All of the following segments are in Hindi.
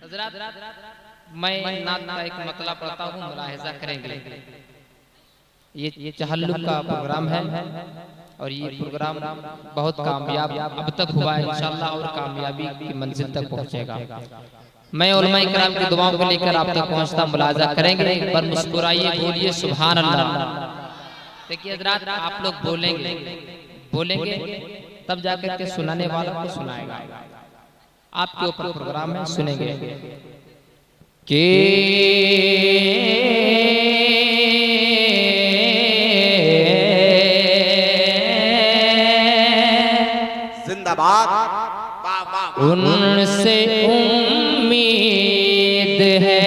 मैं नात का एक मतला पढ़ता हूँ, मुलाहिजा करेंगे। ये चहल्लुक का प्रोग्राम है और ये प्रोग्राम बहुत कामयाब अब तक हुआ है इंशाअल्लाह और कामयाबी की मंजिल तक पहुँचेगा। मैं उलमा इकराम की दुआओं को लेकर आप तक पहुँचता, मुलाहिजा करेंगे। पर मुस्कुराइए, बोलिए सुभान अल्लाह। देखिए हज़रात, आप लोग बोलेंगे तब जाकर के सुनाने वाला को सुनाएगा। आपके ऊपर प्रोग्राम है, सुनेंगे कि जिंदाबाद। उनसे उम्मीद है,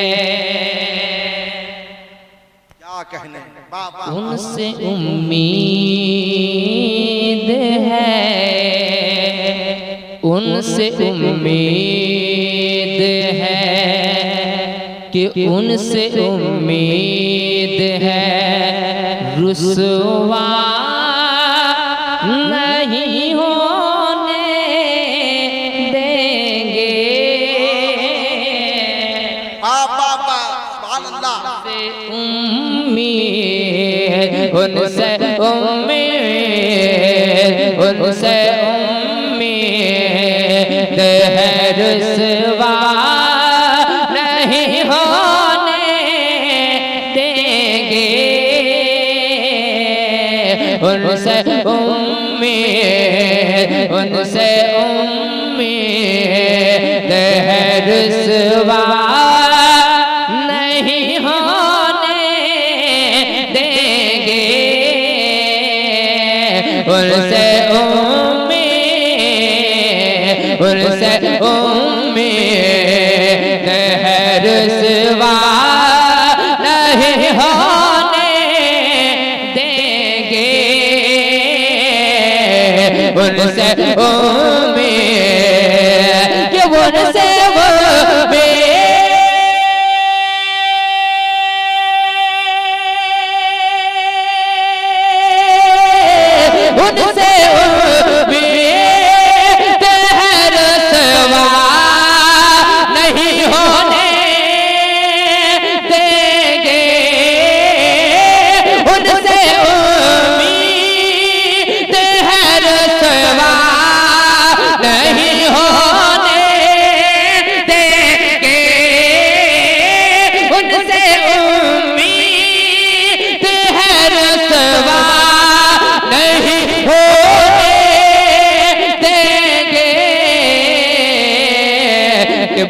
क्या कहने, उनसे उम्मीद है, उनसे उम्मीद है कि उनसे उम्मीद है रुसवा नहीं होने देंगे। उनसे उम्मीद, उनसे उम्मीद है रुसवा नहीं होने देंगे। उनसे उम्मीद है रुसवा नहीं होने देंगे। उनसे उम्मीद है रुसवा नहीं होने देंगे। उनसे उम्मीद, उनसे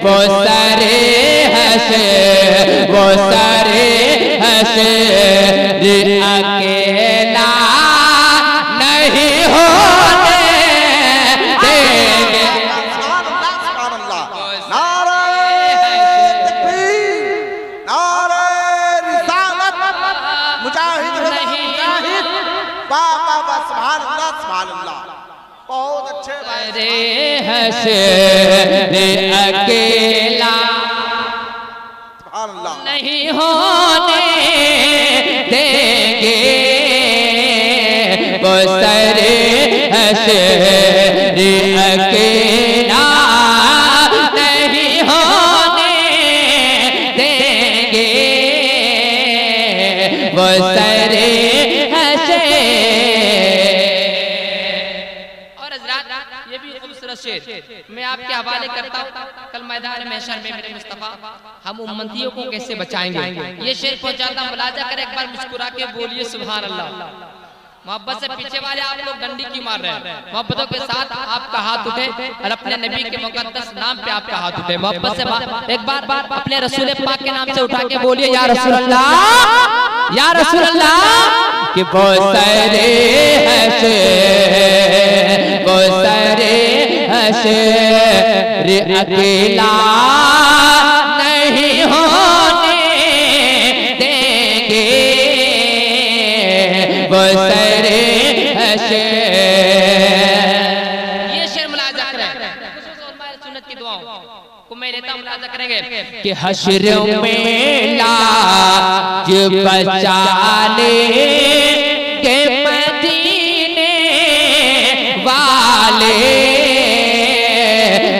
वो सारे हंसे अकेला नहीं होने देंगे। बहुत अच्छे हंसे अकेला नहीं होने देंगे। वो सारे हंसे अकेला नहीं होने देंगे। वो सारे हंसे। ये भी खूबसूरत शेर मैं आपके हवाले करता हूँ। कल मैदान महशर में मेरे मुस्तफा हम उम्मतियों को कैसे बचाएंगे, ये शेर पहुंचाता। मुलाजा कर, एक बार मुस्कुरा के बोलिए सुभान अल्लाह। मोहब्बत से पीछे वाले आप लोग डंडी क्यों मार रहे हैं? मोहब्बतों के साथ आपका हाथ उठे और अपने नबी के मुकद्दस नाम पे आपका हाथ उठे। मोहब्बत से एक बार अपने रसूल पाक के नाम से उठा के बोलिए या रसूल अल्लाह, या रसूल अल्लाह। कि बहुत सारे हंसे, बहुत सारे हंसे अकेला नहीं होने देंगे। बहुत सारे हंसे। ये शेर मुलाजा करें, सुन्नत की दुआओं को मैं लेता मुलाजा करेंगे कि हश्र में लाज बचाने के मदीने वाले,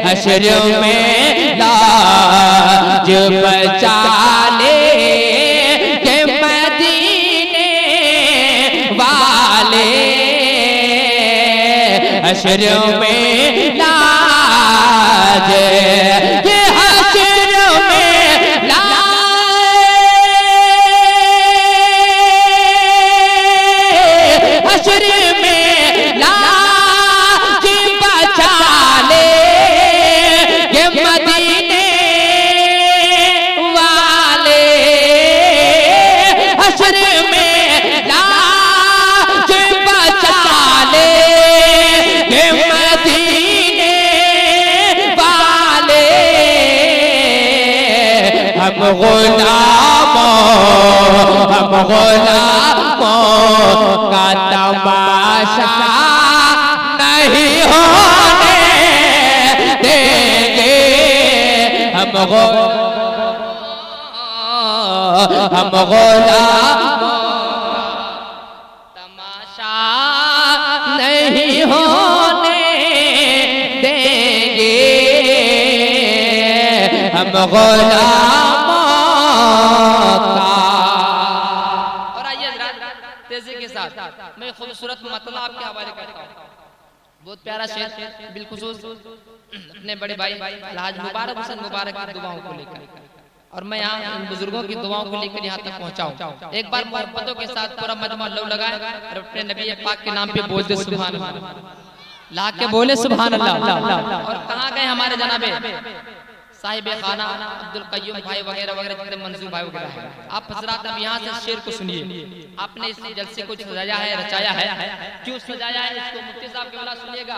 हश्र में लाज बचा ले के मदीने वाले हश्र में लाज ये हश्र में हश्र में लाज बचा ले ये मदीने वाले हश्र में लाज बचा ले ये मदीने वाले हम गुलामों का तमाशा नहीं होने देंगे हम गुलामों तमाशा नहीं होने देंगे हम गुलामों का। और आइए तेजी के साथ मैं खूबसूरत मतलब आपके हवाले करता हूँ। बहुत प्यारा शेर बिलखुसूस अपने बड़े भाई अलहाज मुबारक हुसैन मुबारक की दुआओं को लेकर, और मैं यहाँ इन बुजुर्गों की दुआओं को लेकर यहाँ तक पहुँचा हूँ। एक बार मोहब्बतों के साथ पूरा मजमा लौ लगाए और अपने नबी पाक के नाम पे बोल दे सुभान अल्लाह, ला के बोले सुभान अल्लाह। और कहाँ गए हमारे जनाबे साहिब खाना अब्दुल कय्यूम भाई वगैरह वगैरह जितने मंसूर भाई वगैरह हैं, आप हजरात अब यहाँ से शेर को सुनिए। आपने इस जलसे को सजाया है, रचाया है, क्यों सजाया है इसको मुफ्ती साहब के वाला सुनिएगा।